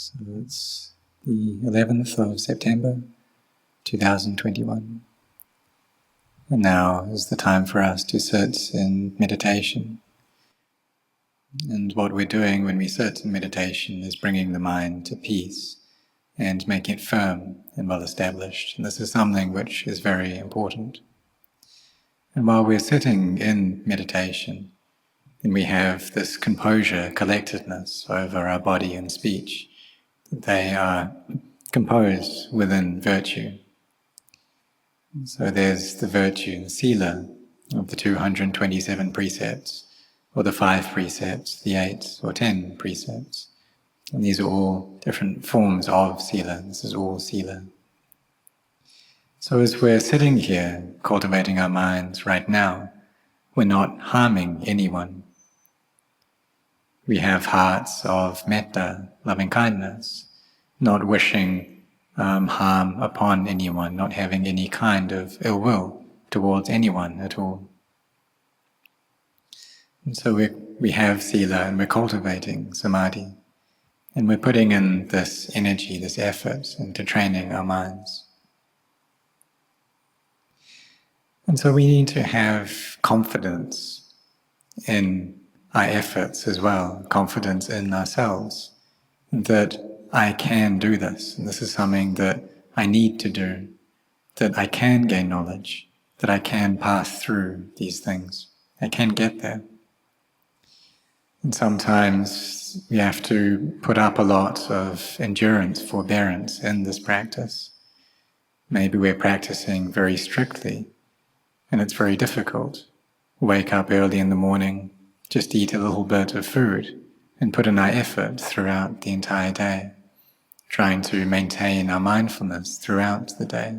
So it's the 11th of September 2021. And now is the time for us to sit in meditation. And what we're doing when we sit in meditation is bringing the mind to peace and making it firm and well established. And this is something which is very important. And while we're sitting in meditation, and we have this composure, collectedness over our body and speech, they are composed within virtue. So there's the virtue, the sila, of the 227 precepts, or the 5 precepts, the 8 or 10 precepts. And these are all different forms of sila. This is all sila. So as we're sitting here, cultivating our minds right now, we're not harming anyone. We have hearts of metta, loving kindness, not wishing harm upon anyone, not having any kind of ill will towards anyone at all. And so we have sila and we're cultivating samadhi, and we're putting in this energy, this effort into training our minds. And so we need to have confidence in our efforts as well, confidence in ourselves, that I can do this, and this is something that I need to do, that I can gain knowledge, that I can pass through these things, I can get there. And sometimes we have to put up a lot of endurance, forbearance in this practice. Maybe we're practicing very strictly, and it's very difficult. Wake up early in the morning, just eat a little bit of food, and put in our effort throughout the entire day, trying to maintain our mindfulness throughout the day.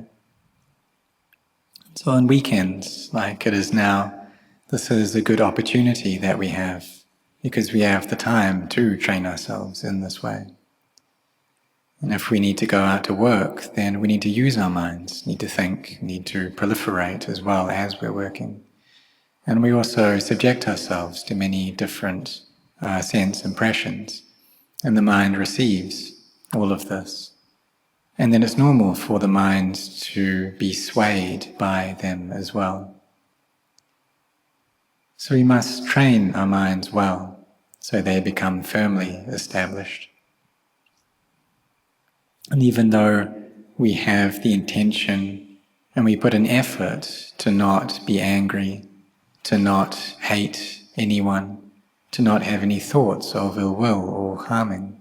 So on weekends, like it is now, this is a good opportunity that we have, because we have the time to train ourselves in this way. And if we need to go out to work, then we need to use our minds, need to think, need to proliferate as well as we're working. And we also subject ourselves to many different sense impressions, and the mind receives all of this. And then it's normal for the mind to be swayed by them as well. So we must train our minds well, so they become firmly established. And even though we have the intention and we put an effort to not be angry, to not hate anyone, to not have any thoughts of ill will or harming,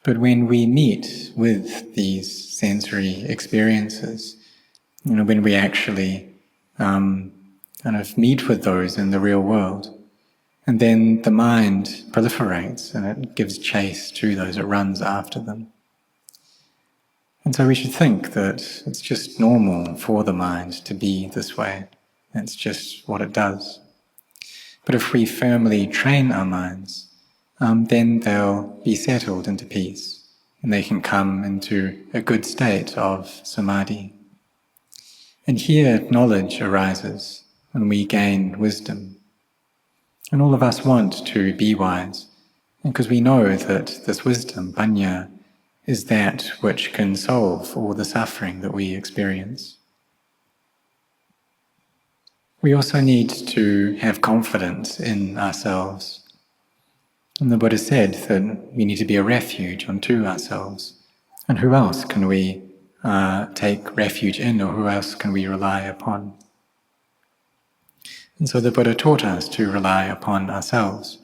but when we meet with these sensory experiences, when we actually kind of meet with those in the real world, and then the mind proliferates and it gives chase to those, it runs after them. And so we should think that it's just normal for the mind to be this way. It's just what it does. But if we firmly train our minds, then they'll be settled into peace, and they can come into a good state of samadhi. And here knowledge arises, and we gain wisdom. And all of us want to be wise, because we know that this wisdom, panya, is that which can solve all the suffering that we experience. We also need to have confidence in ourselves. And the Buddha said that we need to be a refuge unto ourselves. And who else can we take refuge in, or who else can we rely upon? And so the Buddha taught us to rely upon ourselves.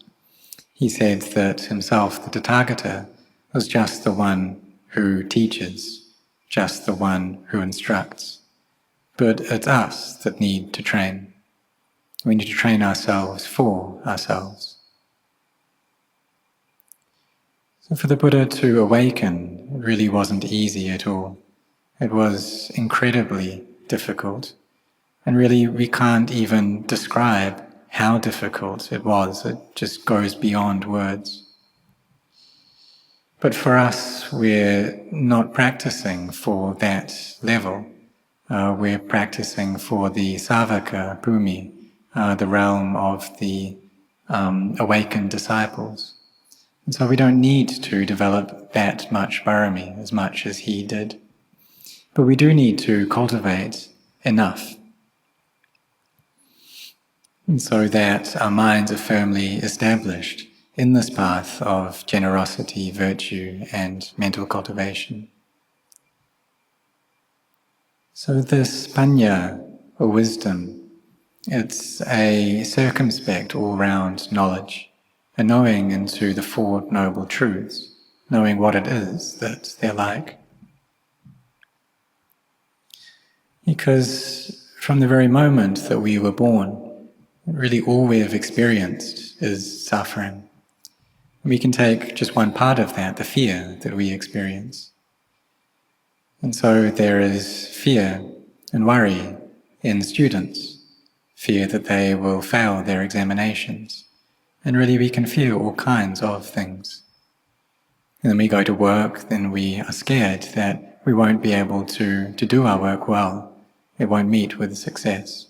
He said that himself, the Tathagata, was just the one who teaches, just the one who instructs. But it's us that need to train. We need to train ourselves for ourselves. So for the Buddha to awaken, it really wasn't easy at all. It was incredibly difficult. And really we can't even describe how difficult it was. It just goes beyond words. But for us, we're not practicing for that level. We're practicing for the Savaka Bhumi, the realm of the awakened disciples. And so we don't need to develop that much parami, as much as he did. But we do need to cultivate enough, and so that our minds are firmly established in this path of generosity, virtue, and mental cultivation. So this panya, or wisdom, it's a circumspect all-round knowledge, a knowing into the Four Noble Truths, knowing what it is that they're like. Because from the very moment that we were born, really all we have experienced is suffering. We can take just one part of that, the fear that we experience. And so there is fear and worry in students, fear that they will fail their examinations. And really we can fear all kinds of things. And then we go to work, then we are scared that we won't be able to do our work well. It won't meet with success.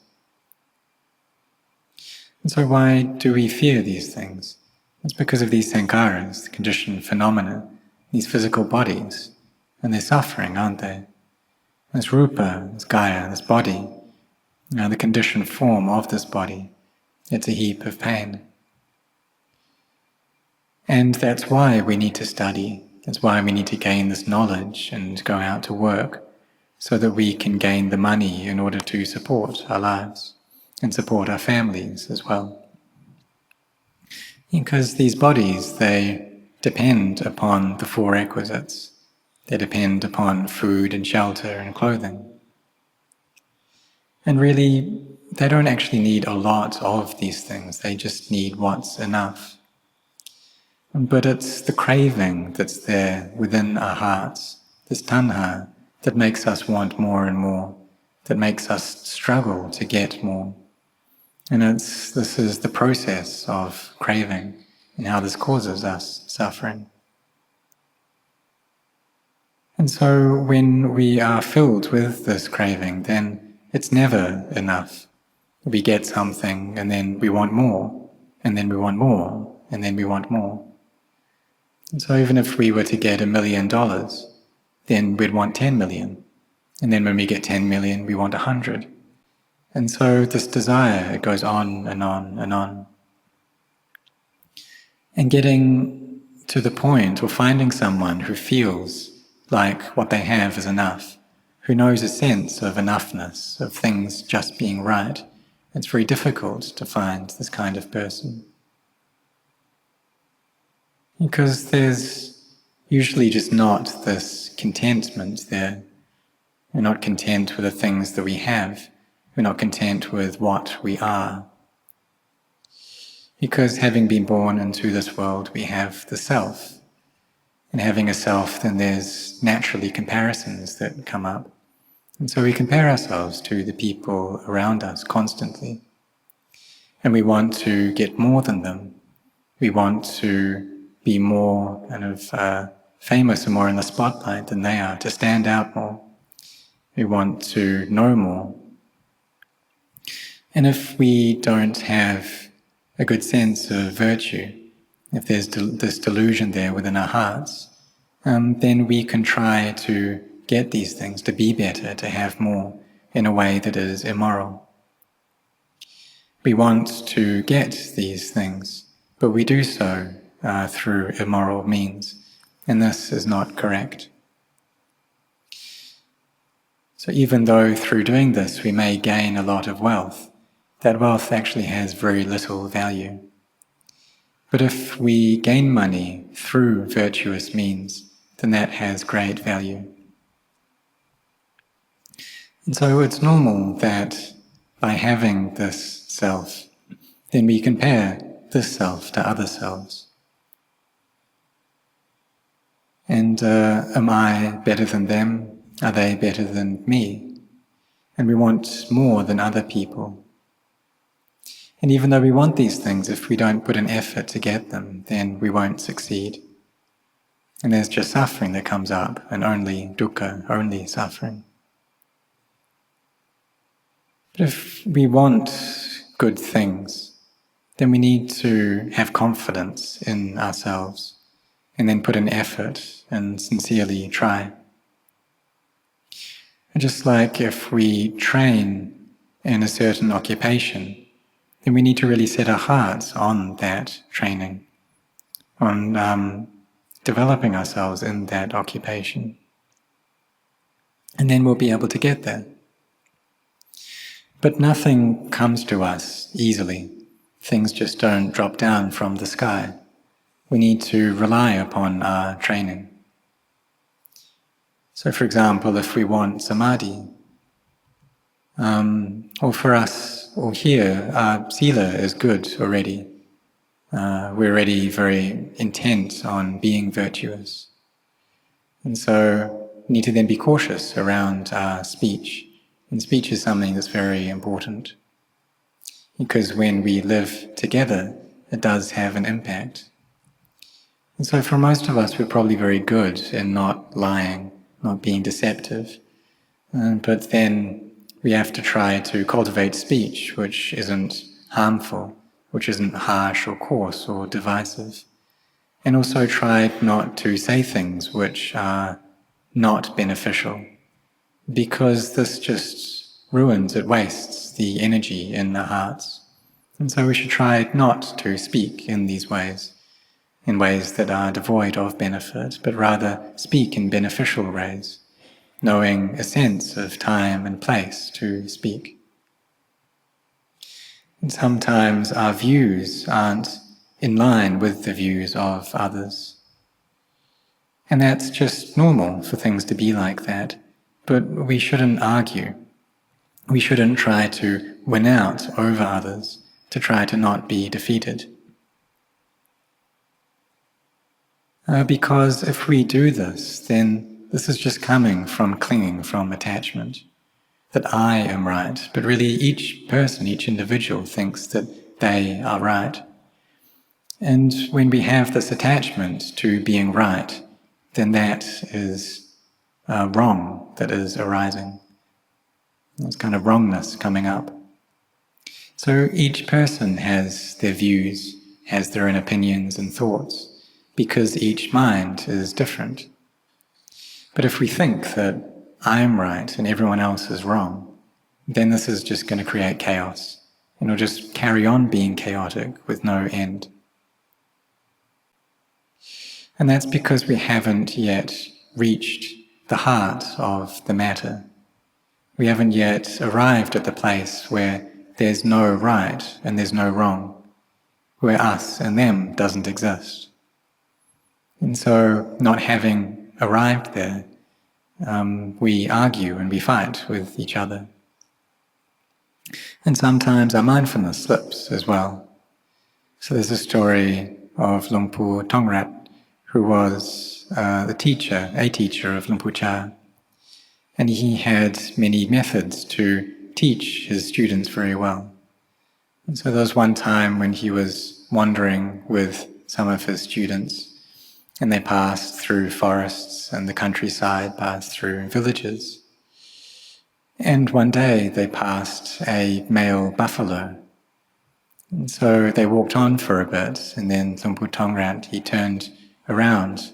And so why do we fear these things? It's because of these sankharas, the conditioned phenomena, these physical bodies, and they're suffering, aren't they? This rupa, this kaya, this body, the conditioned form of this body, it's a heap of pain. And that's why we need to study. That's why we need to gain this knowledge and go out to work, so that we can gain the money in order to support our lives and support our families as well. Because these bodies, they depend upon the four requisites. They depend upon food and shelter and clothing. And really, they don't actually need a lot of these things. They just need what's enough. But it's the craving that's there within our hearts, this tanha, that makes us want more and more, that makes us struggle to get more. And this is the process of craving and how this causes us suffering. And so when we are filled with this craving, then it's never enough. We get something and then we want more, and then we want more, and then we want more. And so even if we were to get $1 million, then we'd want 10 million. And then when we get 10 million, we want 100. And so this desire, it goes on and on and on. And getting to the point, or finding someone who feels like what they have is enough, who knows a sense of enoughness, of things just being right, it's very difficult to find this kind of person. Because there's usually just not this contentment there. We're not content with the things that we have. We're not content with what we are. Because having been born into this world, we have the self. And having a self, then there's naturally comparisons that come up. And so we compare ourselves to the people around us constantly. And we want to get more than them. We want to be more kind of famous and more in the spotlight than they are, to stand out more. We want to know more. And if we don't have a good sense of virtue, if there's this delusion there within our hearts, then we can try to get these things, to be better, to have more, in a way that is immoral. We want to get these things, but we do so through immoral means, and this is not correct. So even though through doing this we may gain a lot of wealth, that wealth actually has very little value. But if we gain money through virtuous means, then that has great value. And so it's normal that by having this self, then we compare this self to other selves. And am I better than them? Are they better than me? And we want more than other people. And even though we want these things, if we don't put an effort to get them, then we won't succeed. And there's just suffering that comes up, and only dukkha, only suffering. But if we want good things, then we need to have confidence in ourselves. and then put in effort and sincerely try. And just like if we train in a certain occupation, then we need to really set our hearts on that training, on developing ourselves in that occupation. And then we'll be able to get there. But nothing comes to us easily. Things just don't drop down from the sky. We need to rely upon our training. So for example, if we want samadhi, or for us, or here, our sila is good already. We're already very intent on being virtuous. And so we need to then be cautious around our speech. And speech is something that's very important. Because when we live together, it does have an impact. And so for most of us, we're probably very good in not lying, not being deceptive. But then we have to try to cultivate speech which isn't harmful, which isn't harsh or coarse or divisive. And also try not to say things which are not beneficial, because this just ruins, it wastes the energy in our hearts. And so we should try not to speak in these ways, in ways that are devoid of benefit, but rather speak in beneficial ways, knowing a sense of time and place to speak. And sometimes our views aren't in line with the views of others. And that's just normal for things to be like that, but we shouldn't argue. We shouldn't try to win out over others, to try to not be defeated. Because if we do this, then this is just coming from clinging, from attachment, that I am right, but really each person, each individual thinks that they are right. And when we have this attachment to being right, then that is wrong that is arising. There's kind of wrongness coming up. So each person has their views, has their own opinions and thoughts, because each mind is different. But if we think that I'm right and everyone else is wrong, then this is just going to create chaos, and it'll just carry on being chaotic with no end. And that's because we haven't yet reached the heart of the matter. We haven't yet arrived at the place where there's no right and there's no wrong, where us and them doesn't exist. And so, not having arrived there, we argue and we fight with each other. And sometimes our mindfulness slips as well. So there's a story of Luang Pu Tongrat, who was a teacher of Luang Pu Cha. And he had many methods to teach his students very well. And so there was one time when he was wandering with some of his students, and they passed through forests and the countryside, passed through villages. And one day they passed a male buffalo. And so they walked on for a bit, and then Luang Pu Tongrat, he turned around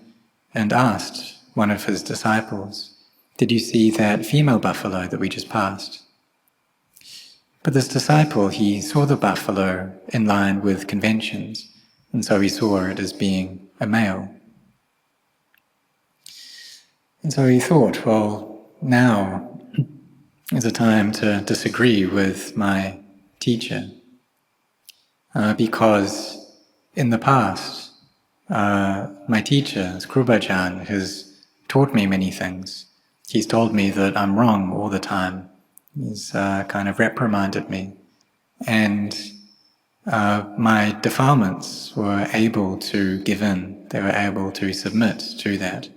and asked one of his disciples, "Did you see that female buffalo that we just passed?" But this disciple, he saw the buffalo in line with conventions, and so he saw it as being a male. And so he thought, well, now is a time to disagree with my teacher, because in the past, my teacher, Ajahn, has taught me many things. He's told me that I'm wrong all the time. He's kind of reprimanded me. And my defilements were able to give in. They were able to submit to that.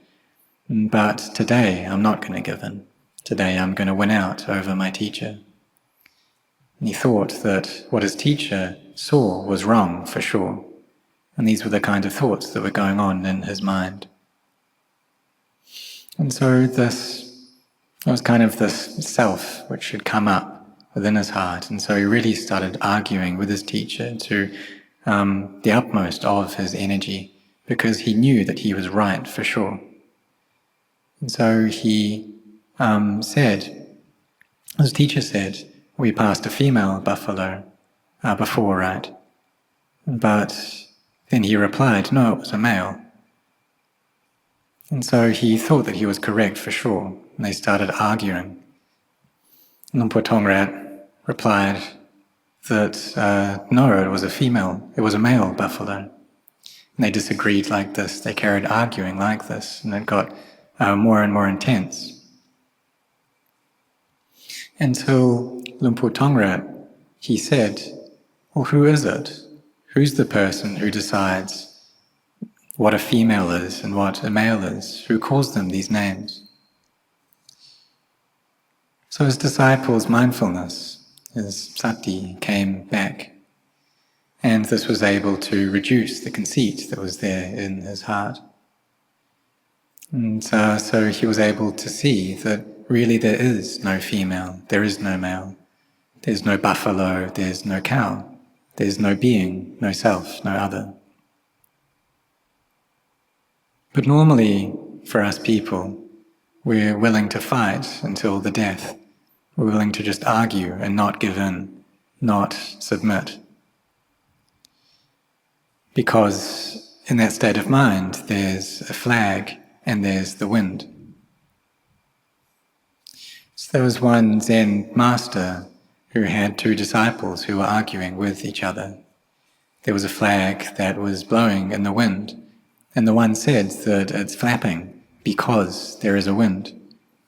But today, I'm not going to give in. Today, I'm going to win out over my teacher. And he thought that what his teacher saw was wrong for sure. And these were the kind of thoughts that were going on in his mind. And so it was kind of this self which had come up within his heart. And so he really started arguing with his teacher to the utmost of his energy, because he knew that he was right for sure. And so he said, his teacher said, we passed a female buffalo before, right? But then he replied, no, it was a male. And so he thought that he was correct for sure, and they started arguing. Lumpur Tongrat replied that no, it was a female, it was a male buffalo. And they disagreed like this, they carried arguing like this, and it got more and more intense. Until Lumpur Tongrat, he said, well, who is it? Who's the person who decides what a female is and what a male is? Who calls them these names? So his disciples' mindfulness, his sati, came back, and this was able to reduce the conceit that was there in his heart. And so he was able to see that really there is no female, there is no male, there's no buffalo, there's no cow, there's no being, no self, no other. But normally, for us people, we're willing to fight until the death. We're willing to just argue and not give in, not submit. Because in that state of mind, there's a flag and there's the wind. So there was one Zen master who had two disciples who were arguing with each other. There was a flag that was blowing in the wind, and the one said that it's flapping because there is a wind,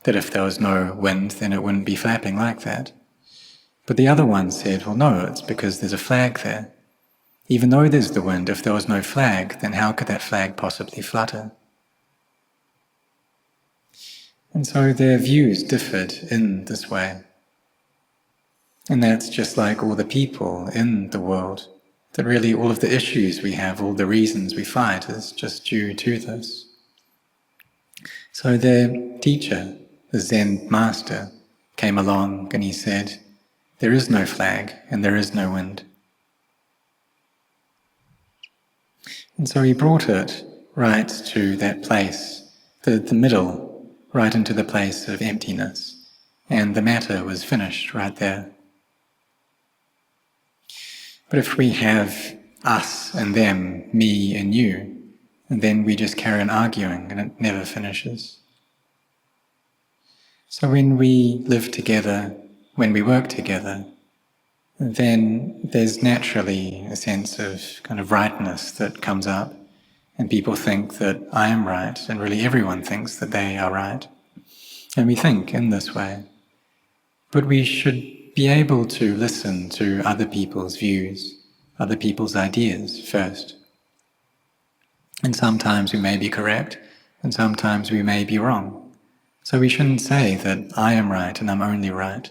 that if there was no wind, then it wouldn't be flapping like that. But the other one said, well, no, it's because there's a flag there. Even though there's the wind, if there was no flag, then how could that flag possibly flutter? And so their views differed in this way. And that's just like all the people in the world, that really all of the issues we have, all the reasons we fight is just due to this. So their teacher, the Zen master, came along and he said, there is no flag and there is no wind. And so he brought it right to that place, the middle, right into the place of emptiness, and the matter was finished right there. But if we have us and them, me and you, then we just carry on arguing and it never finishes. So when we live together, when we work together, then there's naturally a sense of kind of rightness that comes up, and people think that I am right, and really everyone thinks that they are right. And we think in this way. But we should be able to listen to other people's views, other people's ideas first. And sometimes we may be correct, and sometimes we may be wrong. So we shouldn't say that I am right and I'm only right,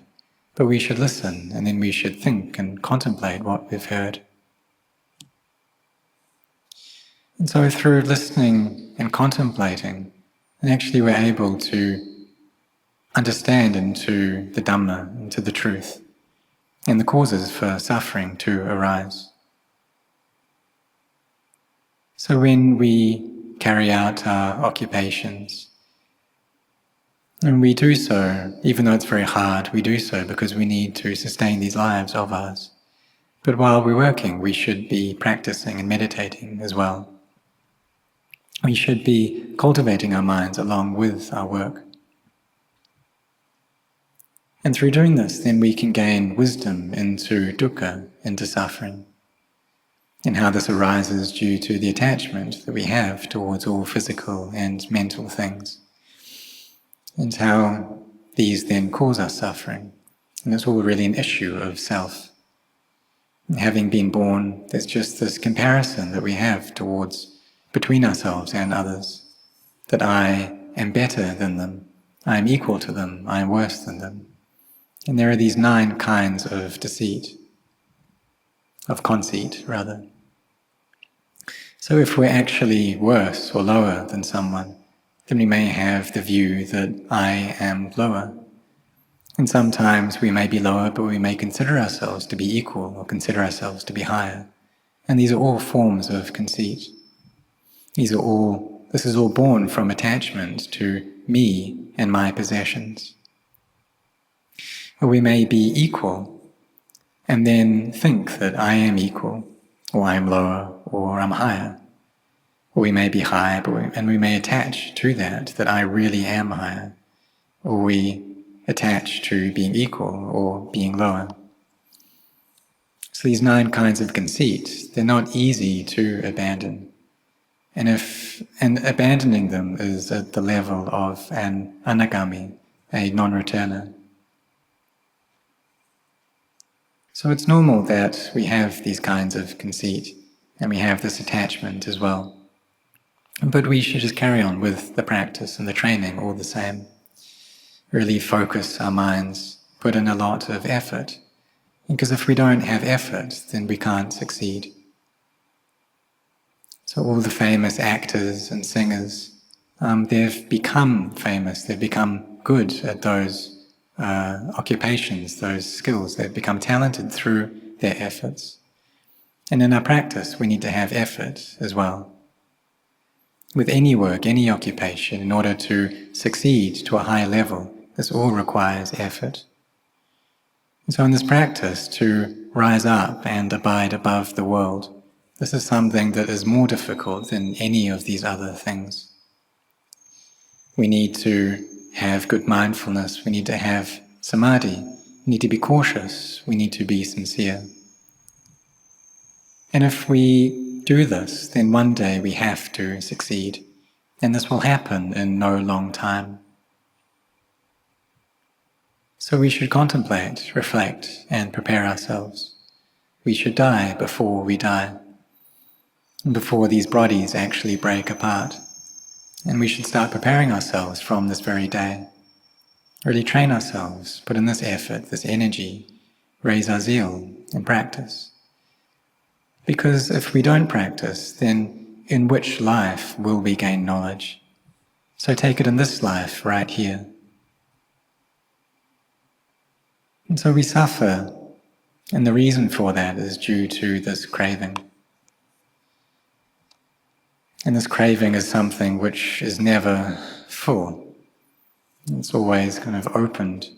but we should listen, and then we should think and contemplate what we've heard. And so through listening and contemplating, and actually we're able to understand into the Dhamma, into the truth, and the causes for suffering to arise. So when we carry out our occupations, and we do so, even though it's very hard, we do so because we need to sustain these lives of ours. But while we're working, we should be practicing and meditating as well. We should be cultivating our minds along with our work. And through doing this, then we can gain wisdom into dukkha, into suffering, and how this arises due to the attachment that we have towards all physical and mental things, and how these then cause us suffering. And it's all really an issue of self. And having been born, there's just this comparison that we have between ourselves and others, that I am better than them, I am equal to them, I am worse than them. And there are these 9 kinds of conceit rather. So if we're actually worse or lower than someone, then we may have the view that I am lower. And sometimes we may be lower, but we may consider ourselves to be equal or consider ourselves to be higher. And these are all forms of conceit. This is all born from attachment to me and my possessions. Or we may be equal and then think that I am equal, or I am lower, or I'm higher. Or we may be high, and we may attach to that I really am higher. Or we attach to being equal or being lower. So these 9 kinds of conceit, they're not easy to abandon. And abandoning them is at the level of an anagami, a non-returner. So it's normal that we have these kinds of conceit, and we have this attachment as well. But we should just carry on with the practice and the training all the same. Really focus our minds, put in a lot of effort. Because if we don't have effort, then we can't succeed. So all the famous actors and singers, they've become famous, they've become good at those occupations, those skills. They've become talented through their efforts. And in our practice, we need to have effort as well. With any work, any occupation, in order to succeed to a high level, this all requires effort. And so in this practice, to rise up and abide above the world, this is something that is more difficult than any of these other things. We need to have good mindfulness, we need to have samadhi, we need to be cautious, we need to be sincere. And if we do this, then one day we have to succeed, and this will happen in no long time. So we should contemplate, reflect, and prepare ourselves. We should die before we die, before these bodies actually break apart. And we should start preparing ourselves from this very day. Really train ourselves, put in this effort, this energy, raise our zeal and practice. Because if we don't practice, then in which life will we gain knowledge? So take it in this life, right here. And so we suffer, and the reason for that is due to this craving. And this craving is something which is never full. It's always kind of opened.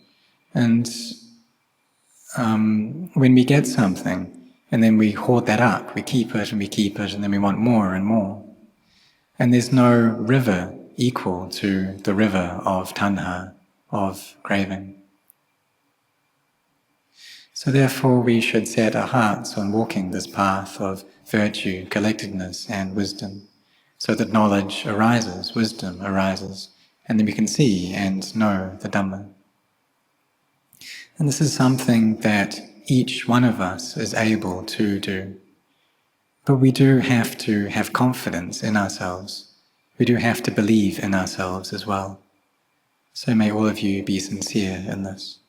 And when we get something, and then we hoard that up, we keep it, and then we want more and more. And there's no river equal to the river of tanha, of craving. So therefore we should set our hearts on walking this path of virtue, collectedness, and wisdom, so that knowledge arises, wisdom arises, and then we can see and know the Dhamma. And this is something that each one of us is able to do. But we do have to have confidence in ourselves. We do have to believe in ourselves as well. So may all of you be sincere in this.